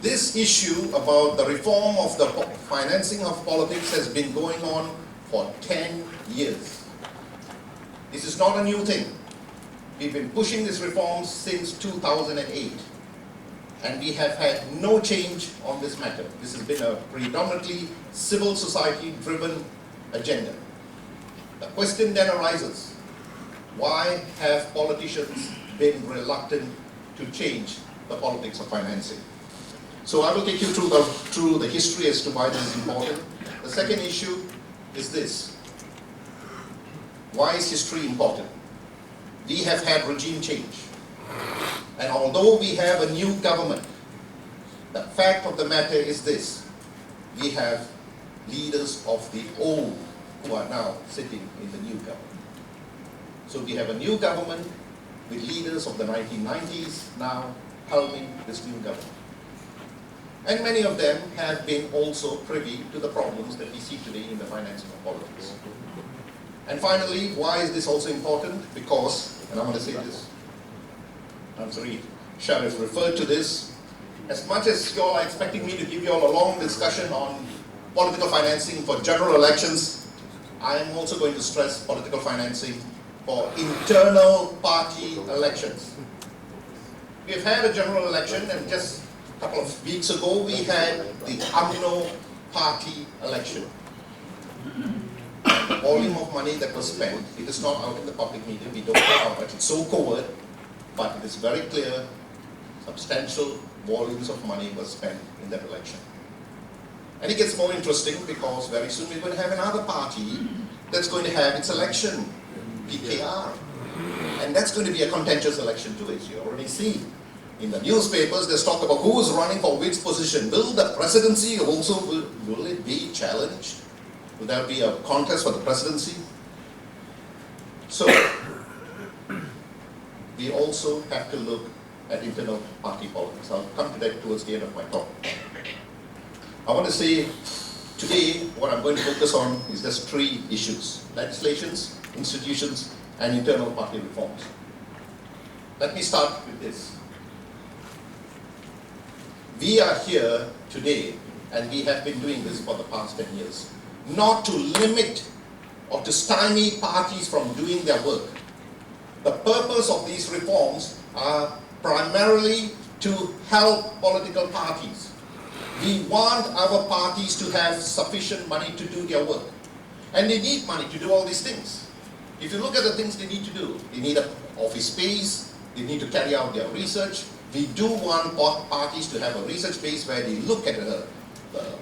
This issue about the reform of the financing of politics has been going on for 10 years. This is not a new thing. We've been pushing this reform since 2008, and we have had no change on this matter. This has been a predominantly civil society-driven agenda. The question then arises, why have politicians been reluctant to change the politics of financing? So I will take you through the history as to why this is important. The second issue is this. Why is history important? We have had regime change. And although we have a new government, the fact of the matter is this. We have leaders of the old who are now sitting in the new government. So we have a new government with leaders of the 1990s now helming this new government. And many of them have been also privy to the problems that we see today in the financing of politics. And finally, why is this also important? Because, and I'm going to say this, I'm sorry, Sharif referred to this, as much as you all are expecting me to give you all a long discussion on political financing for general elections, I am also going to stress political financing for internal party elections. We've had a general election, and just a couple of weeks ago we had the UMNO party election. The volume of money that was spent, it is not out in the public media, we don't know how much, it's so covert, but it is very clear, substantial volumes of money was spent in that election. And it gets more interesting because very soon we're going to have another party that's going to have its election, PKR. And that's going to be a contentious election too, as you already see. In the newspapers, there's talk about who is running for which position. Will the presidency also, will it be challenged? Will there be a contest for the presidency? So, we also have to look at internal party politics. I'll come to that towards the end of my talk. I want to say, today, what I'm going to focus on is just three issues: legislations, institutions, and internal party reforms. Let me start with this. We are here today, and we have been doing this for the past 10 years, not to limit or to stymie parties from doing their work. The purpose of these reforms are primarily to help political parties. We want our parties to have sufficient money to do their work. And they need money to do all these things. If you look at the things they need to do, they need an office space, they need to carry out their research. We do want parties to have a research base where they look at the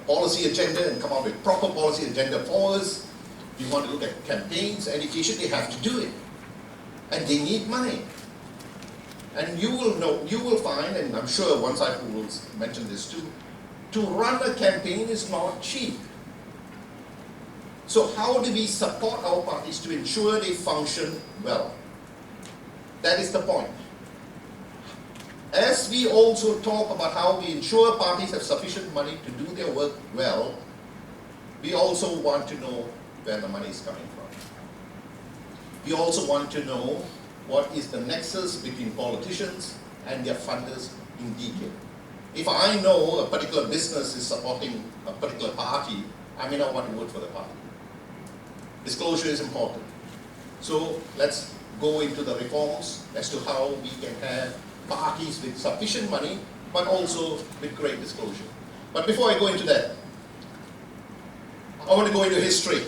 policy agenda and come up with proper policy agenda for us. We want to look at campaigns, education, they have to do it. And they need money. And you will know, you will find, and I'm sure once I will mention this too, to run a campaign is not cheap. So how do we support our parties to ensure they function well? That is the point. As we also talk about how we ensure parties have sufficient money to do their work well, we also want to know where the money is coming from. We also want to know what is the nexus between politicians and their funders in detail. If I know a particular business is supporting a particular party, I may not want to vote for the party. Disclosure is important. So let's go into the reforms as to how we can have parties with sufficient money, but also with great disclosure. But before I go into that, I want to go into history.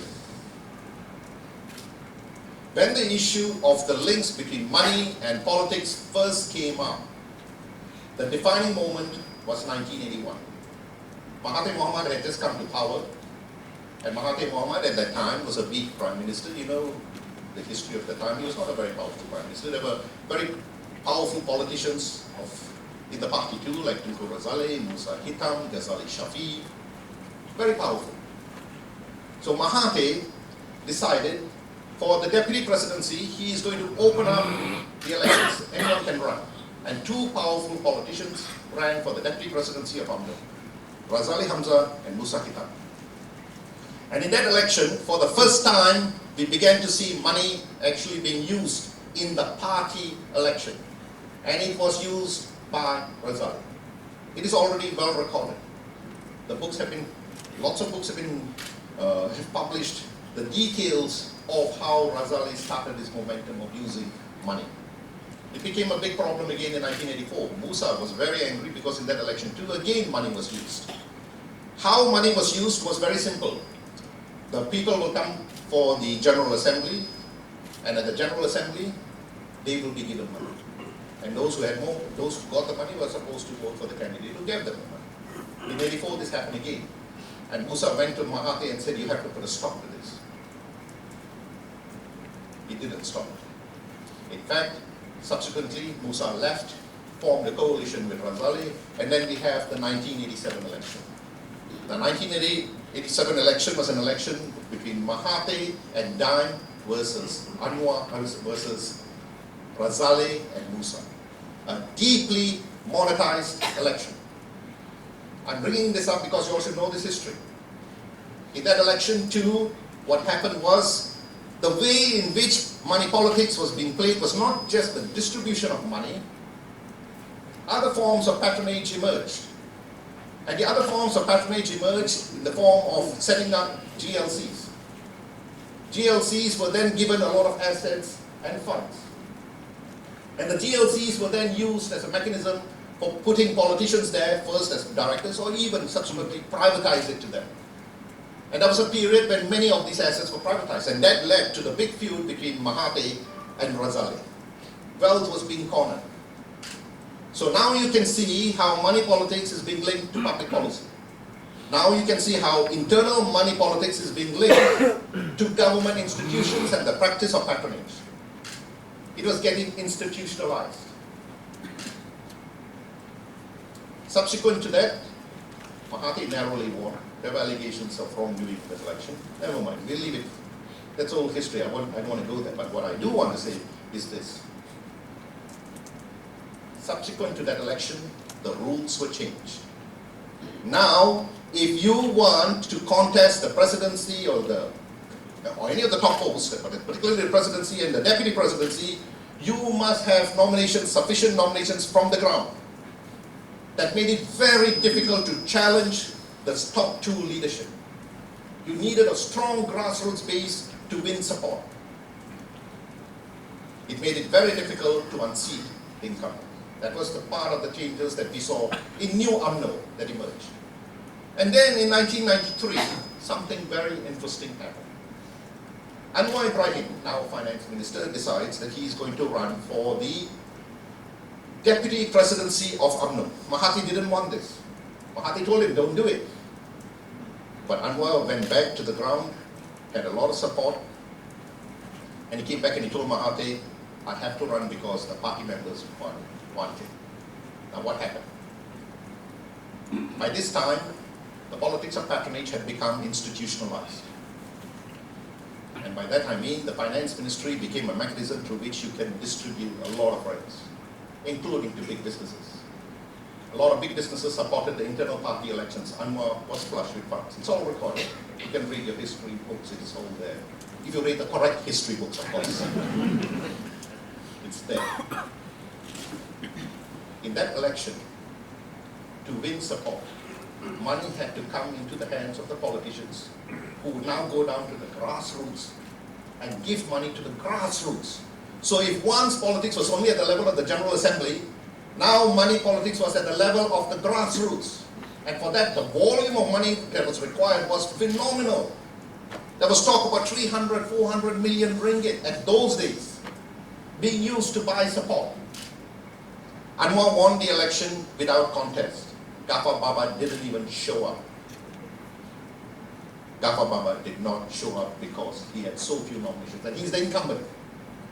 When the issue of the links between money and politics first came up, the defining moment was 1981. Mahathir Mohamad had just come to power, and Mahathir Mohamad at that time was a weak prime minister. You know the history of the time. He was not a very powerful prime minister. There were very powerful politicians in the party too, like Tunku Razali, Musa Hitam, Ghazali Shafi, very powerful. So Mahathir decided for the deputy presidency, he is going to open up the elections. Anyone can run. And two powerful politicians ran for the deputy presidency of UMNO, Razali Hamza and Musa Hitam. And in that election, for the first time, we began to see money actually being used in the party election. And it was used by Razali. It is already well recorded. The books have been, lots of books have been have published the details of how Razali started this momentum of using money. It became a big problem again in 1984. Musa was very angry because in that election too, again money was used. How money was used was very simple. The people will come for the General Assembly, and at the General Assembly, they will be given money. And those who had more, those who got the money were supposed to vote for the candidate who gave them the money. In 84, this happened again. And Musa went to Mahathir and said, you have to put a stop to this. He didn't stop it. In fact, subsequently, Musa left, formed a coalition with Razali, and then we have the 1987 election. The 1987 election was an election between Mahathir and Dime versus Anwar versus Razali and Musa. A deeply monetized election. I'm bringing this up because you all should know this history. In that election too, what happened was the way in which money politics was being played was not just the distribution of money. Other forms of patronage emerged. And the other forms of patronage emerged in the form of setting up GLCs. GLCs were then given a lot of assets and funds. And the GLCs were then used as a mechanism for putting politicians there, first as directors, or even subsequently privatize it to them. And there was a period when many of these assets were privatized, and that led to the big feud between Mahathir and Razali. Wealth was being cornered. So now you can see how money politics is being linked to public policy. Now you can see how internal money politics is being linked to government institutions and the practice of patronage. It was getting institutionalized. Subsequent to that, Mahathir narrowly won. There were allegations of wrongdoing in that election. Never mind, we'll leave it. That's old history. I don't want to go there. But what I do want to say is this. Subsequent to that election, the rules were changed. Now, if you want to contest the presidency or any of the top posts, but particularly the presidency and the deputy presidency, you must have nominations, sufficient nominations from the ground. That made it very difficult to challenge the top two leadership. You needed a strong grassroots base to win support. It made it very difficult to unseat the incumbent. That was the part of the changes that we saw in new UMNO that emerged. And then in 1993, something very interesting happened. Anwar Ibrahim, now finance minister, decides that he is going to run for the deputy presidency of UMNO. Mahathir didn't want this. Mahathir told him, don't do it. But Anwar went back to the ground, had a lot of support, and he came back and he told Mahathir, I have to run because the party members want it. Now what happened? By this time, the politics of patronage had become institutionalized. And by that I mean the finance ministry became a mechanism through which you can distribute a lot of rights, including to big businesses. A lot of big businesses supported the internal party elections. Anwar was flush with funds. It's all recorded. You can read your history books, it is all there. If you read the correct history books, of course. It's there. In that election, to win support, money had to come into the hands of the politicians who would now go down to the grassroots and give money to the grassroots. So if once politics was only at the level of the General Assembly, now money politics was at the level of the grassroots. And for that, the volume of money that was required was phenomenal. There was talk about 300, 400 million ringgit at those days being used to buy support. Anwar won the election without contest. Ghaffar Baba didn't even show up. Ghaffar Baba did not show up because he had so few nominations. And he's the incumbent.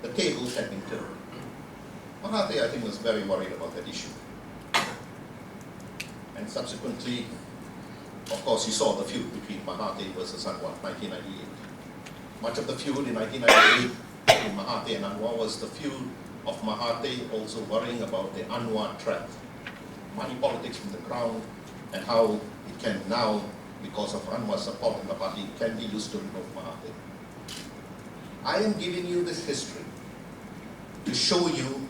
The tables had been turned. Mahathir, I think, was very worried about that issue. And subsequently, of course, you saw the feud between Mahathir versus Anwar, 1998. Much of the feud in 1998 between Mahathir and Anwar was the feud of Mahathir also worrying about the Anwar threat. Money politics from the ground and how it can now, because of Anwar's support in the party, can be used to remove Mahathir. I am giving you this history to show you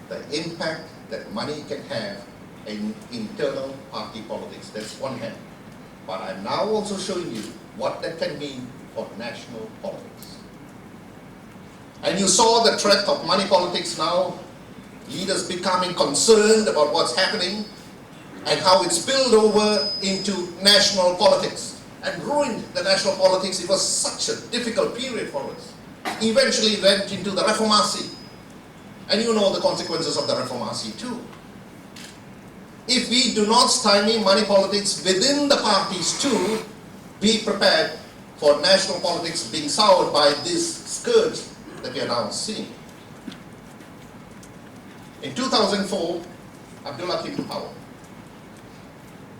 the impact that money can have in internal party politics. That's one hand. But I'm now also showing you what that can mean for national politics. And you saw the threat of money politics now, leaders becoming concerned about what's happening and how it spilled over into national politics and ruined the national politics. It was such a difficult period for us. Eventually went into the Reformasi. And you know the consequences of the Reformasi too. If we do not stymie money politics within the parties too, be prepared for national politics being soured by this scourge that we are now seeing. In 2004, Abdullah came to power.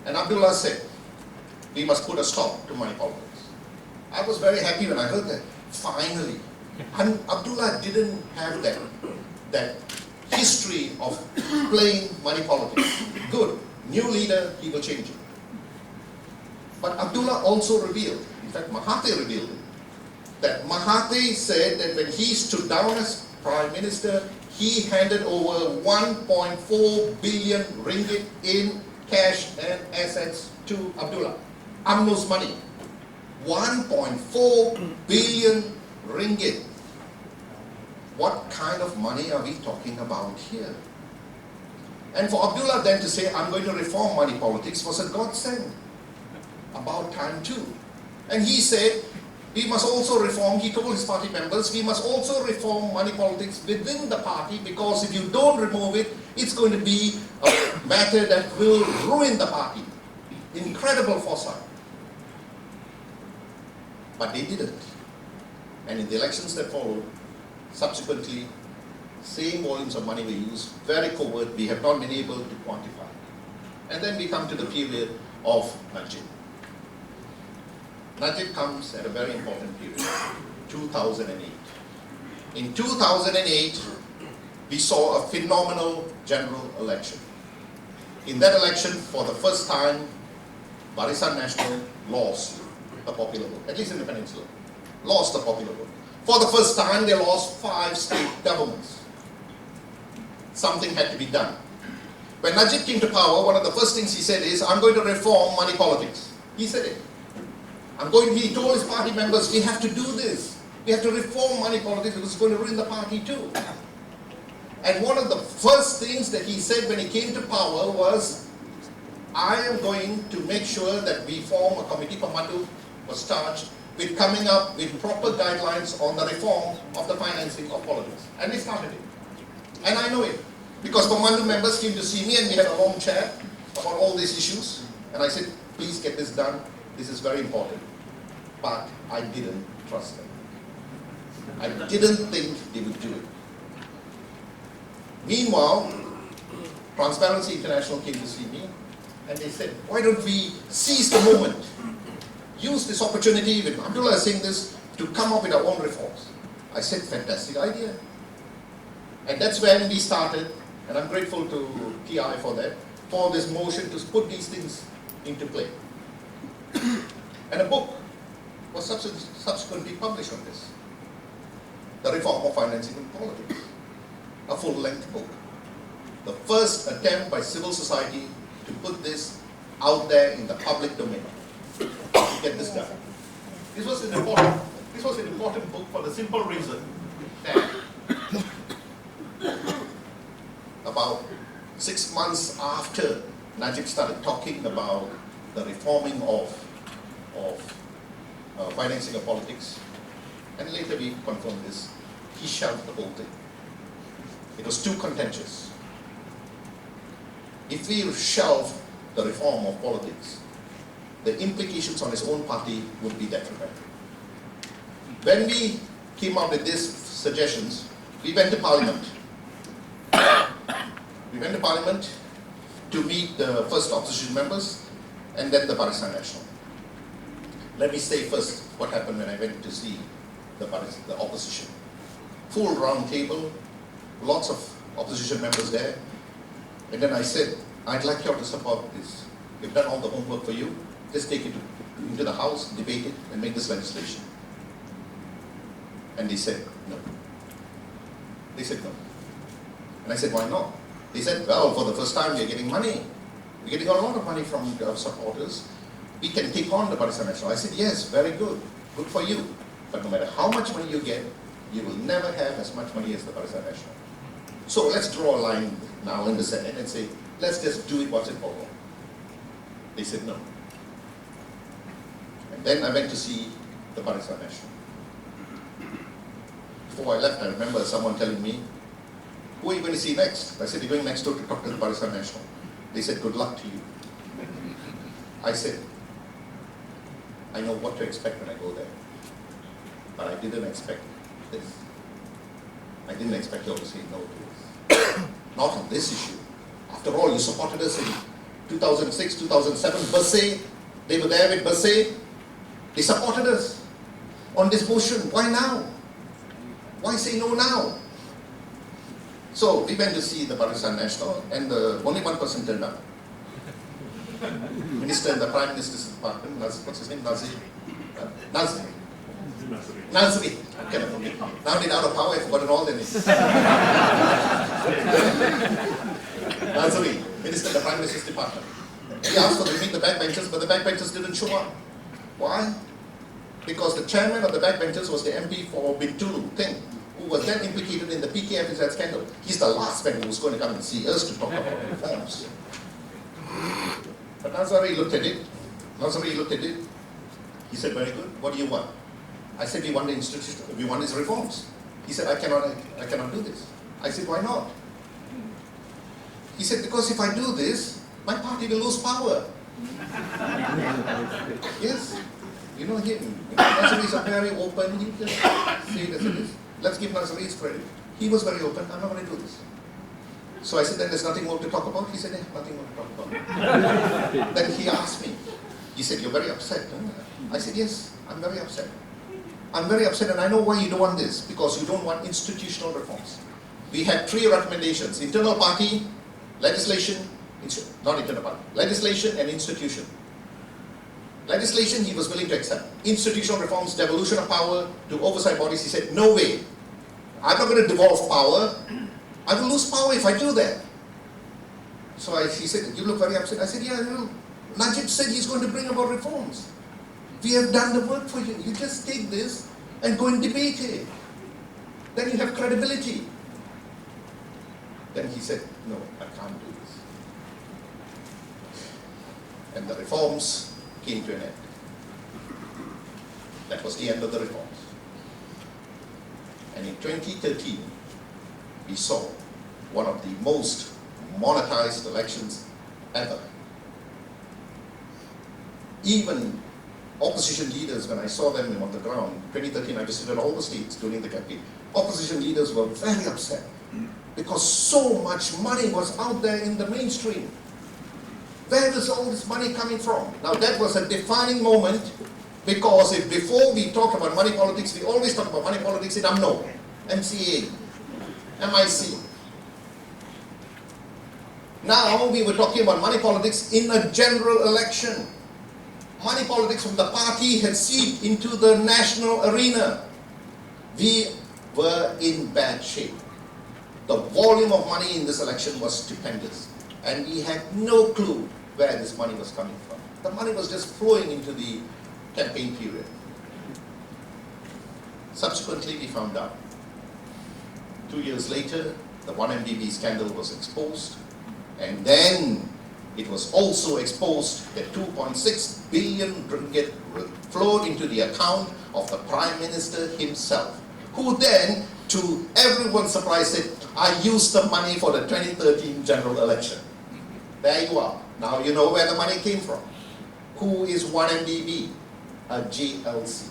And Abdullah said, we must put a stop to money politics. I was very happy when I heard that. Finally. And Abdullah didn't have that history of playing money politics. Good. New leader, he will change it. But Abdullah also revealed, in fact Mahathir revealed it, that Mahathir said that when he stood down as Prime Minister, he handed over 1.4 billion ringgit in cash and assets to Abdullah. UMNO's money. 1.4 billion ringgit. What kind of money are we talking about here? And for Abdullah then to say, I'm going to reform money politics, was a godsend. About time too. And he said, we must also reform, he told his party members, we must also reform money politics within the party, because if you don't remove it, it's going to be a matter that will ruin the party. Incredible foresight. But they didn't. And in the elections that followed, subsequently, same volumes of money were used, very covert, we have not been able to quantify. And then we come to the period of Najib. Najib comes at a very important period, 2008. In 2008, we saw a phenomenal general election. In that election, for the first time, Barisan Nasional lost the popular vote, at least in the peninsula, lost the popular vote. For the first time, they lost 5 state governments. Something had to be done. When Najib came to power, one of the first things he said is, I'm going to reform money politics. He said it. He told his party members, we have to do this. We have to reform money politics because it's going to ruin the party too. And one of the first things that he said when he came to power was, I am going to make sure that we form a committee. Pembantu was charged with coming up with proper guidelines on the reform of the financing of politics. And they started it. And I know it. Because Pembantu members came to see me and we had a long chat about all these issues. And I said, please get this done. This is very important. But I didn't trust them. I didn't think they would do it. Meanwhile, Transparency International came to see me and they said, why don't we seize the moment, use this opportunity, when Abdullah is saying this, to come up with our own reforms. I said, fantastic idea. And that's when we started, and I'm grateful to TI for that, for this motion to put these things into play. And a book was subsequently published on this. The Reform of Financing in Politics. A full-length book. The first attempt by civil society to put this out there in the public domain. To get this done. This was an important book for the simple reason that about 6 months after Najib started talking about the reforming of financing of politics, and later we confirmed this, he shelved the whole thing. It was too contentious. If we shelve the reform of politics, the implications on his own party would be detrimental. When we came up with these suggestions, we went to Parliament. We went to Parliament to meet the first opposition members and then the Barisan Nasional. Let me say first what happened when I went to see the opposition. Full round table, lots of opposition members there. And then I said, I'd like you all to support this. We've done all the homework for you. Just take it into the House, debate it, and make this legislation. And they said, no. They said no. And I said, why not? They said, well, for the first time we're getting money. we're getting a lot of money from our supporters. We can take on the Barisan Nasional. I said, yes, very good. Good for you. But no matter how much money you get, you will never have as much money as the Barisan Nasional. So let's draw a line now in the Senate and say, let's just do it once and for all. They said no. And then I went to see the Barisan Nasional. Before I left, I remember someone telling me, who are you going to see next? I said, you're going next door to talk to the Barisan Nasional. They said, good luck to you. I said, I know what to expect when I go there. But I didn't expect this. I didn't expect you all to say no to this. Not on this issue. After all, you supported us in 2006, 2007, Bersih. They were there with Bersih. They supported us on this motion. Why now? Why say no now? So we went to see the Barisan Nasional, and only one person turned up. Minister in the Prime Minister's Department, what's his name? Nazri. Okay, now they're out of power, I've forgotten all their names. Nazri, Minister in the Prime Minister's Department. He asked for to meet the backbenchers, but the backbenchers didn't show up. Why? Because the chairman of the backbenchers was the MP for Bintulu thing, who was then implicated in the PKFZ scandal. He's the last man who was going to come and see us to talk about reforms. But Nazari looked at it. He said, very good, what do you want? I said, we want the institution, we want his reforms. He said, I cannot do this. I said, why not? He said, because if I do this, my party will lose power. Yes, you know him. Nazari is a very open, he just say it as it is. Let's give Nazari his credit. He was very open, I'm not going to do this. So I said, then there's nothing more to talk about? He said, yeah, nothing more to talk about. Then he asked me, he said, you're very upset. Huh? I said, yes, I'm very upset. I'm very upset, and I know why you don't want this, because you don't want institutional reforms. We had 3 recommendations: internal party, legislation, not internal party, legislation and institution. Legislation he was willing to accept. Institutional reforms, devolution of power to oversight bodies, he said, no way. I'm not going to devolve power. I will lose power if I do that. So he said, you look very upset. I said, yeah, Najib said he's going to bring about reforms. We have done the work for you. You just take this and go and debate it. Then you have credibility. Then he said, no, I can't do this. And the reforms came to an end. That was the end of the reforms. And in 2013, we saw one of the most monetized elections ever. Even opposition leaders, when I saw them on the ground, in 2013 I visited all the states during the campaign, opposition leaders were very upset because so much money was out there in the mainstream. Where is all this money coming from? Now that was a defining moment, because if before we talked about money politics, we always talk about money politics in UMNO, MCA, MIC. Now we were talking about money politics in a general election. Money politics from the party had seeped into the national arena. We were in bad shape. The volume of money in this election was stupendous, and we had no clue where this money was coming from. The money was just flowing into the campaign period. Subsequently, we found out. 2 years later, the 1MDB scandal was exposed, and then it was also exposed that 2.6 billion ringgit flowed into the account of the Prime Minister himself, who then, to everyone's surprise, said, I used the money for the 2013 general election. There you are. Now you know where the money came from. Who is 1MDB? A GLC.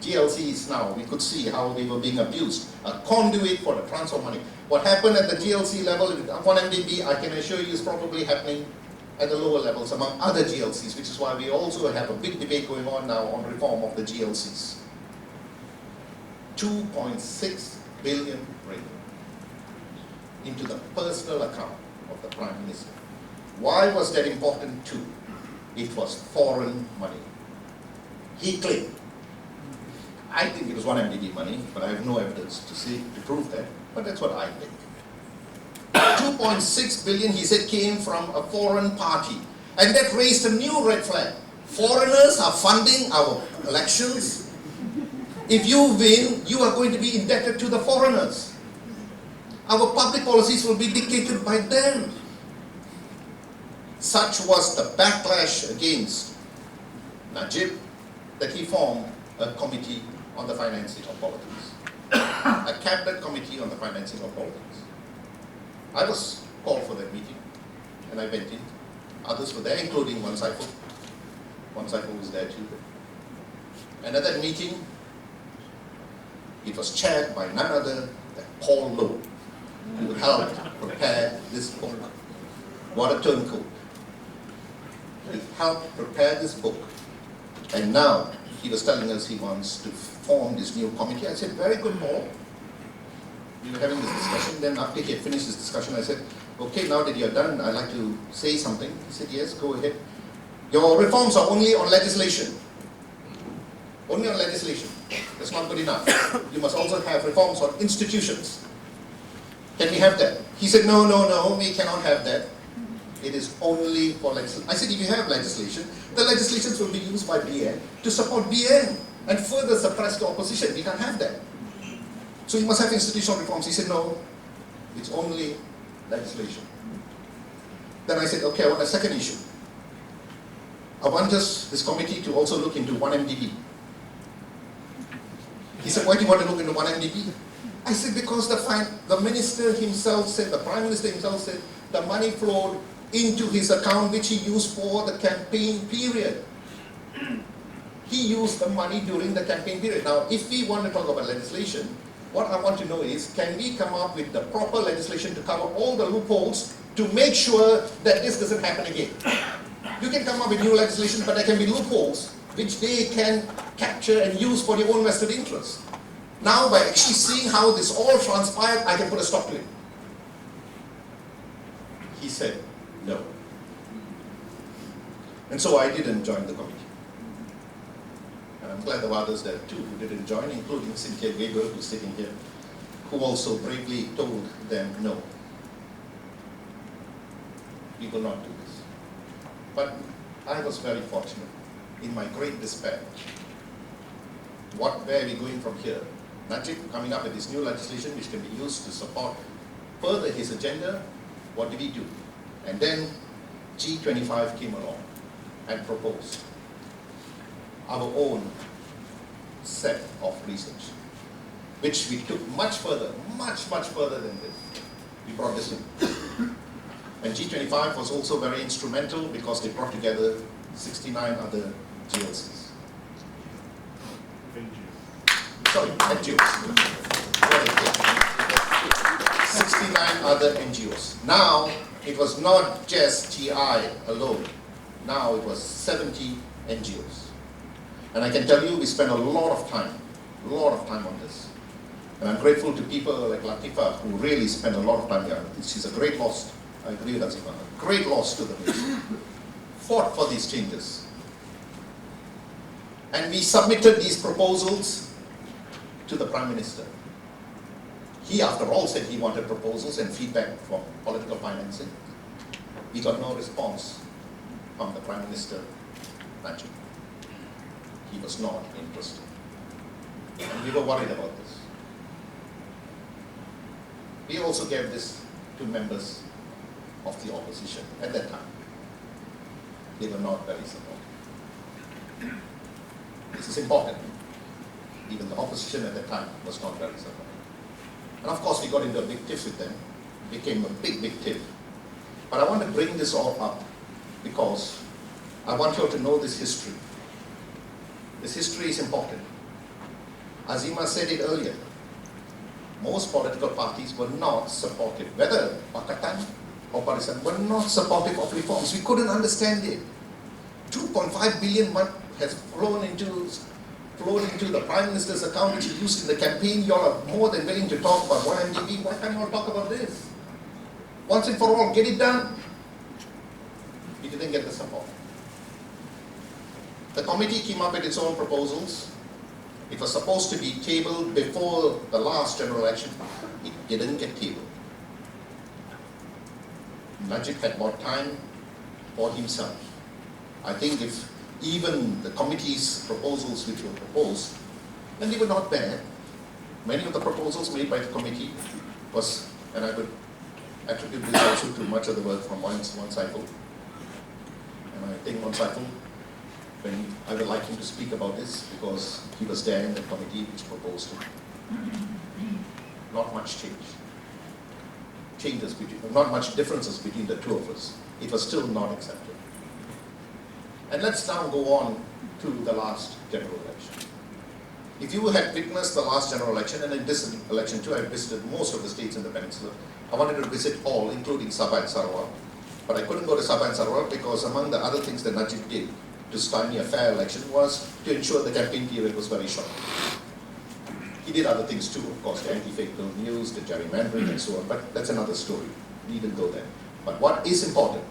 GLCs now, we could see how they were being abused. A conduit for the transfer of money. What happened at the GLC level, 1MDB, I can assure you, is probably happening at the lower levels among other GLCs, which is why we also have a big debate going on now on reform of the GLCs. 2.6 billion ringgit into the personal account of the Prime Minister. Why was that important too? It was foreign money. He claimed. I think it was 1MDB money, but I have no evidence to prove that, but that's what I think. 2.6 billion, he said, came from a foreign party. And that raised a new red flag. Foreigners are funding our elections. If you win, you are going to be indebted to the foreigners. Our public policies will be dictated by them. Such was the backlash against Najib that he formed a committee on the financing of politics. A cabinet committee on the financing of politics. I was called for that meeting and I went in. Others were there, including Wan Saiful. Wan Saiful was there too. And at that meeting, it was chaired by none other than Paul Lowe, who helped prepare this book. What a turncoat. He helped prepare this book. And now, he was telling us he wants to form this new committee. I said, very good, Paul. We were having this discussion. Then after he had finished this discussion, I said, okay, now that you're done, I'd like to say something. He said, yes, go ahead. Your reforms are only on legislation. Only on legislation. That's not good enough. You must also have reforms on institutions. Can we have that? He said, no, we cannot have that. It is only for legislation. I said, if you have legislation, the legislations will be used by BN to support BN and further suppress the opposition. We can't have that. So you must have institutional reforms. He said, no, it's only legislation. Then I said, okay, I want a second issue. I want this committee to also look into 1MDB. He said, why do you want to look into 1MDB? I said, because the minister himself said, the Prime Minister himself said, the money flowed into his account which he used for the campaign period. He used the money during the campaign period. Now, if we want to talk about legislation, what I want to know is, can we come up with the proper legislation to cover all the loopholes to make sure that this doesn't happen again? You can come up with new legislation, but there can be loopholes which they can capture and use for their own vested interests. Now, by actually seeing how this all transpired, I can put a stop to it. He said, no. And so I didn't join the committee. And I'm glad there were others there too who didn't join, including Cynthia Weber, who's sitting here, who also bravely told them, no, we will not do this. But I was very fortunate in my great despair. Where are we going from here? Najib coming up with this new legislation which can be used to support further his agenda. What did he do? And then G25 came along and proposed our own set of research, which we took much further than this. We brought this in. And G25 was also very instrumental because they brought together 69 other GLCs. Sorry, NGOs. 69 other NGOs. Now, it was not just TI alone. Now it was 70 NGOs. And I can tell you, we spent a lot of time on this. And I'm grateful to people like Latifa, who really spent a lot of time here. She's a great loss. I agree with Latifa. A great loss to the nation. Fought for these changes. And we submitted these proposals to the Prime Minister. He, after all, said he wanted proposals and feedback from political financing. We got no response from the Prime Minister, Najib. He was not interested. And we were worried about this. We also gave this to members of the opposition at that time. They were not very supportive. This is important. Even the opposition at that time was not very supportive. And of course we got into a big tiff with them. It became a big tiff. But I want to bring this all up because I want you all to know this history. This history is important. Azima said it earlier. Most political parties were not supportive, whether Pakatan or Barisan were not supportive of reforms. We couldn't understand it. 2.5 billion has flown into the Prime Minister's account, which he used in the campaign. You all are more than willing to talk about 1MDB. Why can't you all talk about this? Once and for all, get it done. We didn't get the support. The committee came up with its own proposals. It was supposed to be tabled before the last general election. It didn't get tabled. Najib had more time for himself. I think if even the committee's proposals which were proposed, and they were not bad, many of the proposals made by the committee was, and I would attribute this also to much of the work from one cycle. And I think one cycle, when I would like him to speak about this because he was there in the committee which proposed it. Not much changes between, not much differences between the two of us. It was still not accepted. And let's now go on to the last general election. If you had witnessed the last general election, and in this election too, I visited most of the states in the peninsula. I wanted to visit all, including Sabah and Sarawak. But I couldn't go to Sabah and Sarawak because among the other things that Najib did to stymie a fair election was to ensure the campaign period was very short. He did other things too, of course, the anti-fake news, the gerrymandering and so on, but that's another story. We didn't go there. But what is important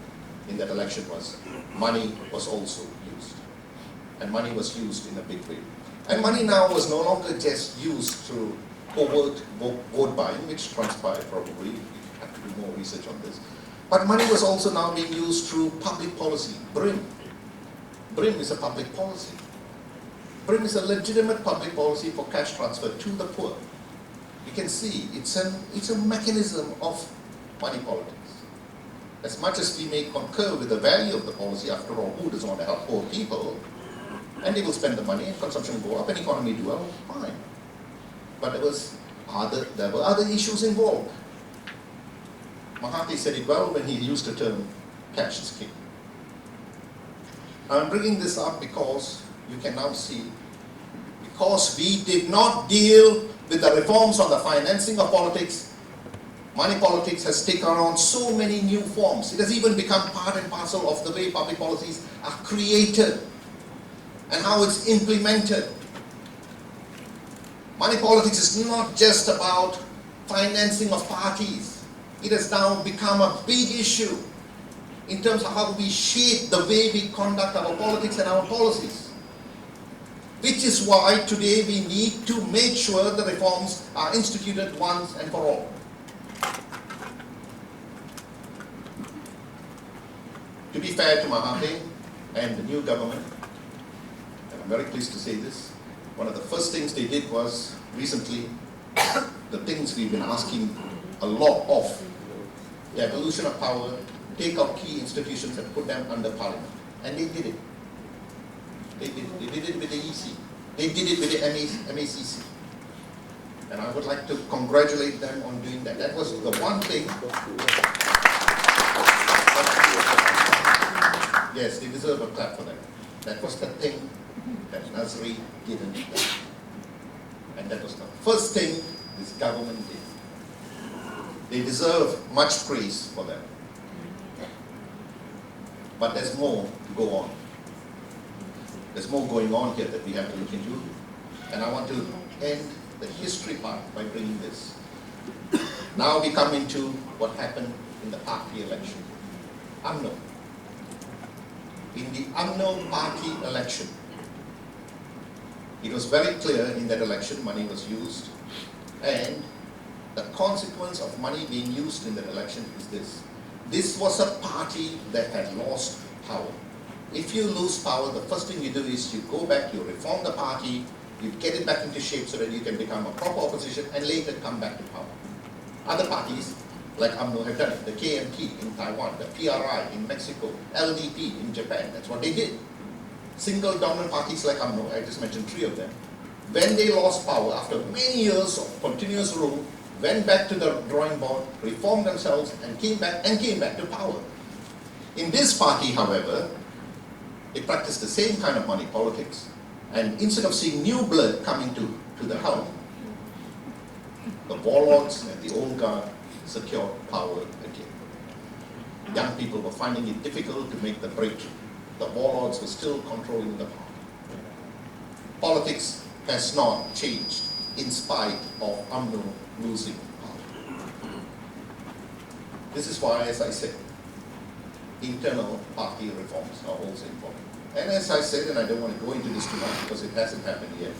in that election was money was also used. And money was used in a big way. And money now was no longer just used through overt vote buying, which transpired probably. We have to do more research on this. But money was also now being used through public policy. BRIM. BRIM is a public policy. BRIM is a legitimate public policy for cash transfer to the poor. You can see it's a mechanism of money politics. As much as we may concur with the value of the policy, after all, who doesn't want to help poor people? And they will spend the money and consumption will go up and economy do well, fine. But there were other issues involved. Mahathir said it well when he used the term cash is king. I'm bringing this up because you can now see, because we did not deal with the reforms on the financing of politics, money politics has taken on so many new forms. It has even become part and parcel of the way public policies are created and how it's implemented. Money politics is not just about financing of parties. It has now become a big issue in terms of how we shape the way we conduct our politics and our policies. Which is why today we need to make sure the reforms are instituted once and for all. To be fair to Mahathir and the new government, and I'm very pleased to say this, one of the first things they did was recently, the things we've been asking a lot of, the evolution of power, take out key institutions and put them under parliament. And they did it. They did it with the EC. They did it with the MACC. And I would like to congratulate them on doing that. That was the one thing. Yes, they deserve a clap for that. That was the thing that Nazri didn't do. And that was the first thing this government did. They deserve much praise for that. But there's more to go on. There's more going on here that we have to look into. And I want to end the history part by bringing this. Now we come into what happened in the party election. UMNO. In the UMNO party election, it was very clear in that election money was used, and the consequence of money being used in that election is this. This was a party that had lost power. If you lose power, the first thing you do is you go back, you reform the party, you get it back into shape so that you can become a proper opposition and later come back to power. Other parties like UMNO have done it. The KMT in Taiwan, the PRI in Mexico, LDP in Japan, that's what they did. Single dominant parties like UMNO, I just mentioned 3 of them, when they lost power after many years of continuous rule, went back to the drawing board, reformed themselves and came back to power. In this party, however, they practiced the same kind of money politics, and instead of seeing new blood coming to the helm, the warlords and the old guard secured power again. Young people were finding it difficult to make the breakthrough. The warlords were still controlling the power. Politics has not changed in spite of UMNO losing power. This is why, as I said, internal party reforms are also important. And as I said, and I don't want to go into this too much because it hasn't happened yet,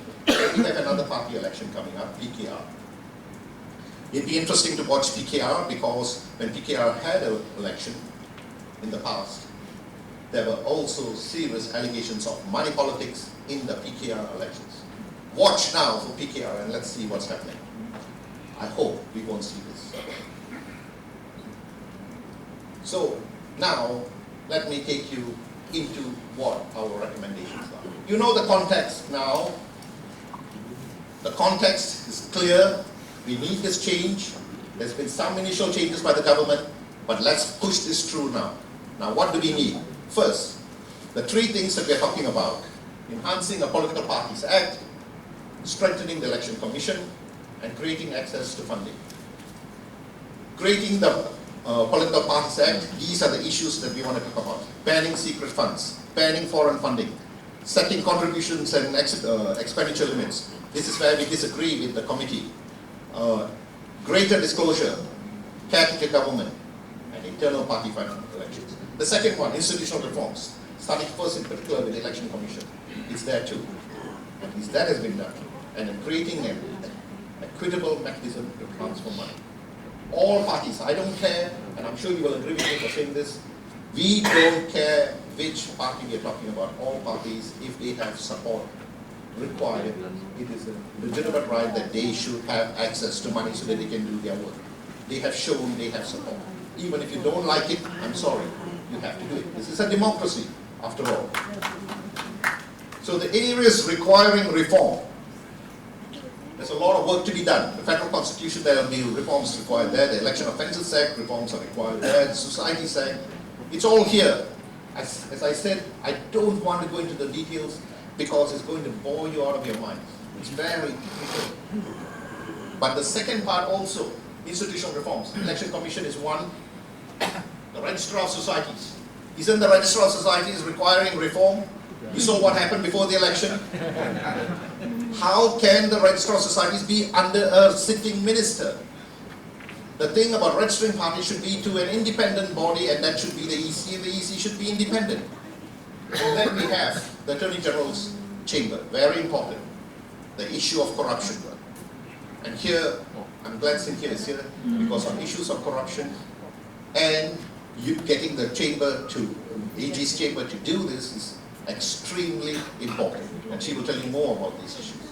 we have another party election coming up, PKR. It'd be interesting to watch PKR, because when PKR had an election in the past, there were also serious allegations of money politics in the PKR elections. Watch now for PKR and let's see what's happening. I hope we won't see this. So now, let me take you into what our recommendations are. You know the context now. The context is clear. We need this change. There's been some initial changes by the government, but let's push this through now. Now, what do we need? First, the three things that we're talking about: enhancing a Political Parties Act, strengthening the Election Commission, and creating access to funding. Creating the Political Parties Act, these are the issues that we want to talk about. Banning secret funds, banning foreign funding, setting contributions and expenditure limits. This is where we disagree with the committee. Greater disclosure, caretaker government, and internal party elections. The second one, institutional reforms, starting first in particular with the Election Commission. It's there too. At least that has been done. And in creating an equitable mechanism to transfer money. All parties, I don't care, and I'm sure you will agree with me for saying this, we don't care which party we are talking about. All parties, if they have support required, it is a legitimate right that they should have access to money so that they can do their work. They have shown they have support. Even if you don't like it, I'm sorry, you have to do it. This is a democracy, after all. So the areas requiring reform, there's a lot of work to be done. The federal constitution, there will be reforms required there. The Election Offences Act, reforms are required there. The Societies Act, it's all here. As I said, I don't want to go into the details because it's going to bore you out of your minds. It's very technical. But the second part also, institutional reforms. The Election Commission is one. The Registrar of Societies. Isn't the Registrar of Societies requiring reform? You saw what happened before the election. How can the Registrar of Societies be under a sitting minister? The thing about registering parties should be to an independent body, and that should be the EC, and the EC should be independent. And then we have the Attorney General's chamber, very important. The issue of corruption. And here, I'm glad Cynthia is here, because on issues of corruption, and you getting the chamber to, AG's chamber to do this is extremely important. And she will tell you more about these issues.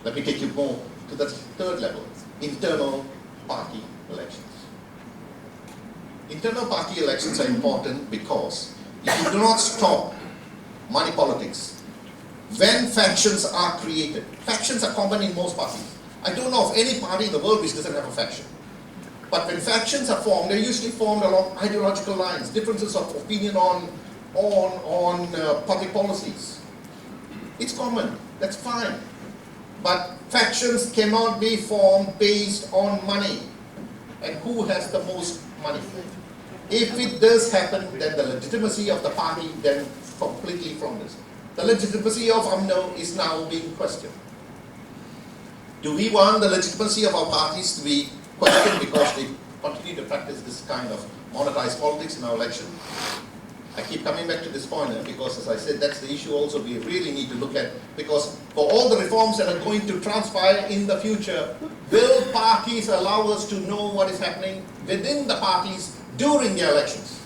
Let me take you more to the third level, internal party elections. Internal party elections are important because if you do not stop money politics, when factions are created, factions are common in most parties. I don't know of any party in the world which doesn't have a faction. But when factions are formed, they're usually formed along ideological lines, differences of opinion on public policies. It's common, that's fine. But factions cannot be formed based on money. And who has the most money? If it does happen, then the legitimacy of the party then completely from this. The legitimacy of UMNO is now being questioned. Do we want the legitimacy of our parties to be questioned because they continue to practice this kind of monetized politics in our election? I keep coming back to this point because, as I said, that's the issue also we really need to look at, because for all the reforms that are going to transpire in the future, will parties allow us to know what is happening within the parties during the elections?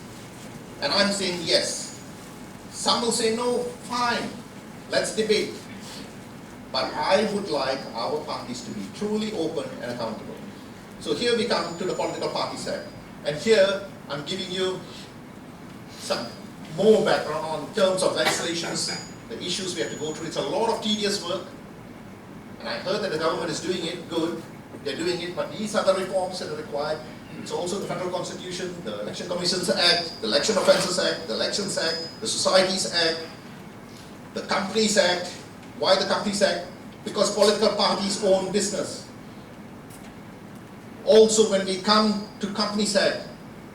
And I'm saying yes. Some will say no, fine, let's debate. But I would like our parties to be truly open and accountable. So here we come to the Political Parties Act. And here I'm giving you some more background on terms of legislations, the issues we have to go through. It's a lot of tedious work. And I heard that the government is doing it, good. They're doing it, but these are the reforms that are required. It's also the Federal Constitution, the Election Commissions Act, the Election Offences Act, the Elections Act, the Societies Act, the Companies Act. Why the Companies Act? Because political parties own business. Also, when we come to Companies Act,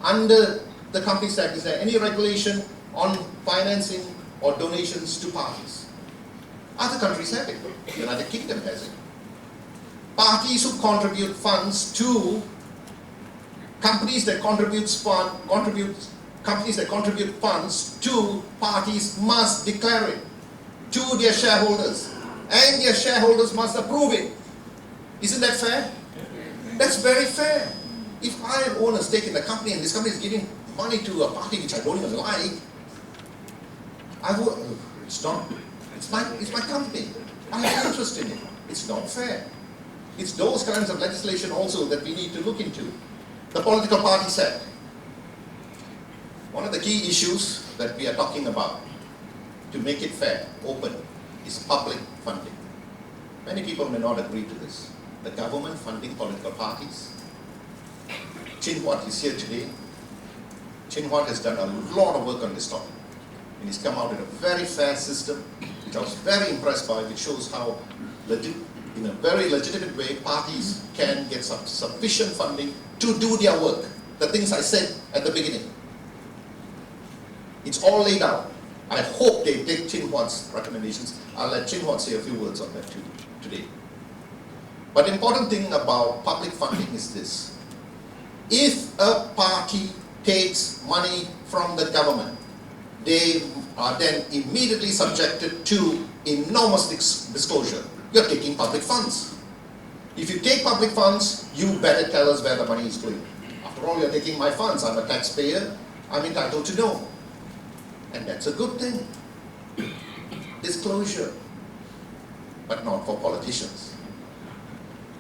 under the Companies Act, is there any regulation on financing or donations to parties? Other countries have it. The United Kingdom has it. Parties who contribute funds to companies that contribute funds to parties must declare it to their shareholders, and their shareholders must approve it. Isn't that fair? That's very fair. If I own a stake in the company and this company is giving money to a party which I don't even like, I would, it's my company. I have interest in it. It's not fair. It's those kinds of legislation also that we need to look into. The Political Parties Act. One of the key issues that we are talking about to make it fair, open, is public funding. Many people may not agree to this. The government funding political parties. Chin Huat is here today. Chin Huat has done a lot of work on this topic. And he's come out with a very fair system, which I was very impressed by, which shows how, in a very legitimate way, parties can get sufficient funding to do their work. The things I said at the beginning. It's all laid out. I hope they take Chin Huat's recommendations. I'll let Chin Huat say a few words on that too today. But the important thing about public funding is this. If a party takes money from the government, they are then immediately subjected to enormous disclosure. You're taking public funds. If you take public funds, you better tell us where the money is going. After all, you're taking my funds. I'm a taxpayer. I'm entitled to know. And that's a good thing. Disclosure. But not for politicians.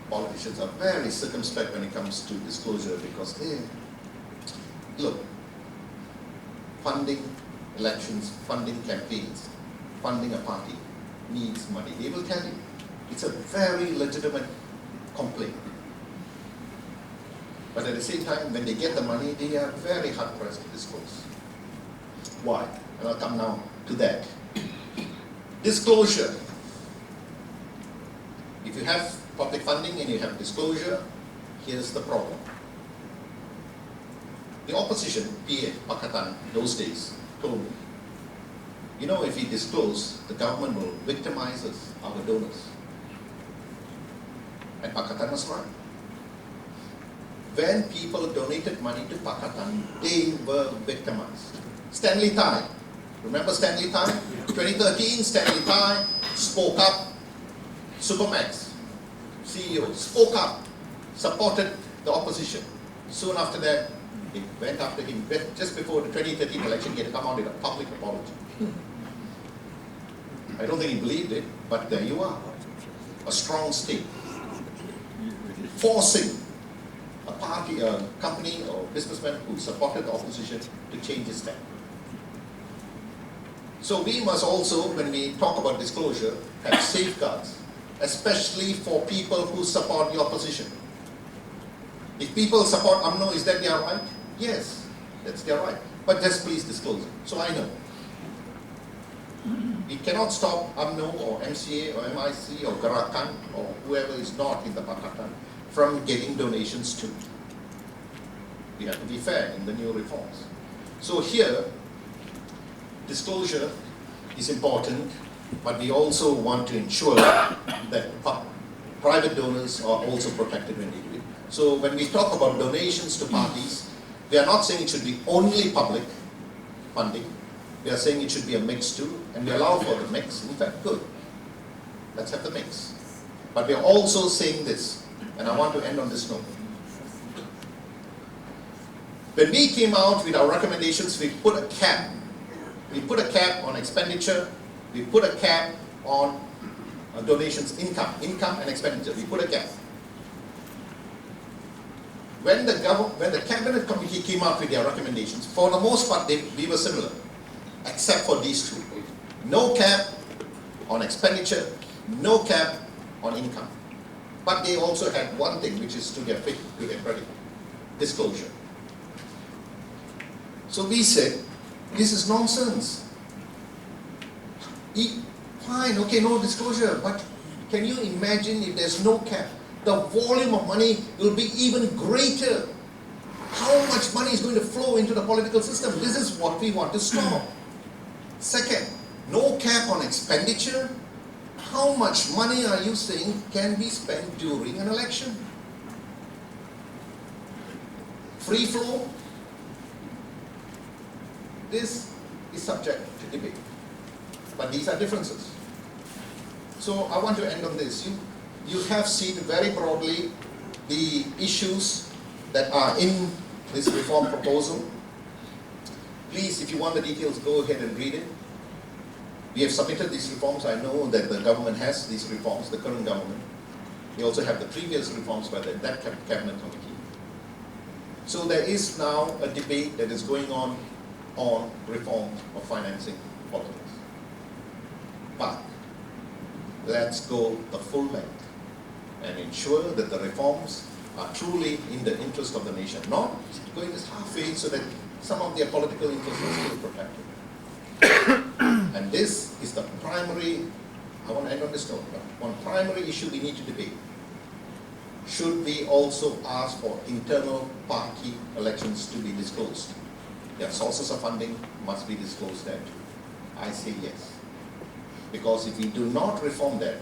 Politicians are very circumspect when it comes to disclosure because look, funding elections, funding campaigns, funding a party needs money. They will tell you. It's a very legitimate complaint. But at the same time, when they get the money, they are very hard-pressed to disclose. Why? And I'll come now to that. Disclosure. If you have public funding and you have disclosure, here's the problem. The opposition, PA, Pakatan, those days, told me, you know, if we disclose, the government will victimize us, our donors. And Pakatan was right. When people donated money to Pakatan, they were victimized. Stanley Tai, remember Stanley Tai? 2013, Stanley Tai spoke up. Supermax CEO spoke up, supported the opposition. Soon after that, they went after him. Just before the 2013 election, he had come out with a public apology. I don't think he believed it, but there you are. A strong state forcing a party, a company or businessman who supported the opposition to change his stand. So we must also, when we talk about disclosure, have safeguards, especially for people who support the opposition. If people support UMNO, is that their right? Yes, that's their right. But just please disclose it, so I know. We cannot stop UMNO or MCA or MIC or Gerakan or whoever is not in the Pakatan from getting donations too. We have to be fair in the new reforms. So here, disclosure is important, but we also want to ensure that private donors are also protected when they do it. So when we talk about donations to parties, we are not saying it should be only public funding. We are saying it should be a mix too, and we allow for the mix. In fact, good. Let's have the mix. But we are also saying this, and I want to end on this note. When we came out with our recommendations, we put a cap. We put a cap on expenditure. We put a cap on donations, income and expenditure. We put a cap. When the cabinet committee came out with their recommendations, for the most part, we were similar, except for these two. No cap on expenditure, no cap on income. But they also had one thing, which is to their credit, disclosure. So we said, this is nonsense. Fine, okay, no disclosure, but can you imagine if there's no cap? The volume of money will be even greater. How much money is going to flow into the political system? This is what we want to stop. Second, no cap on expenditure. How much money are you saying can be spent during an election? Free flow? This is subject to debate. But these are differences. So I want to end on this. You have seen very broadly the issues that are in this reform proposal. Please, if you want the details, go ahead and read it. We have submitted these reforms. I know that the government has these reforms, the current government. We also have the previous reforms by that cabinet committee. So there is now a debate that is going on reform of financing politics. But let's go the full length and ensure that the reforms are truly in the interest of the nation, not going this halfway so that some of their political interests are still protected. And this is the primary, I want to end on this note, one primary issue we need to debate. Should we also ask for internal party elections to be disclosed? Their sources of funding must be disclosed there too. I say yes. Because if we do not reform that,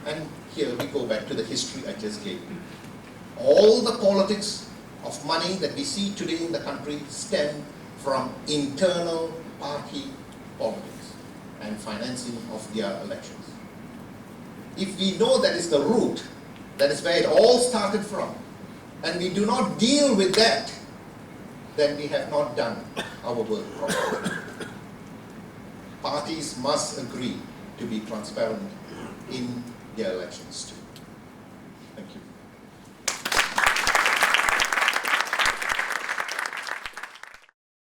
and here we go back to the history I just gave you, all the politics of money that we see today in the country stem from internal party politics and financing of their elections. If we know that is the root, that is where it all started from, and we do not deal with that, then we have not done our work properly. Parties must agree to be transparent in their elections too.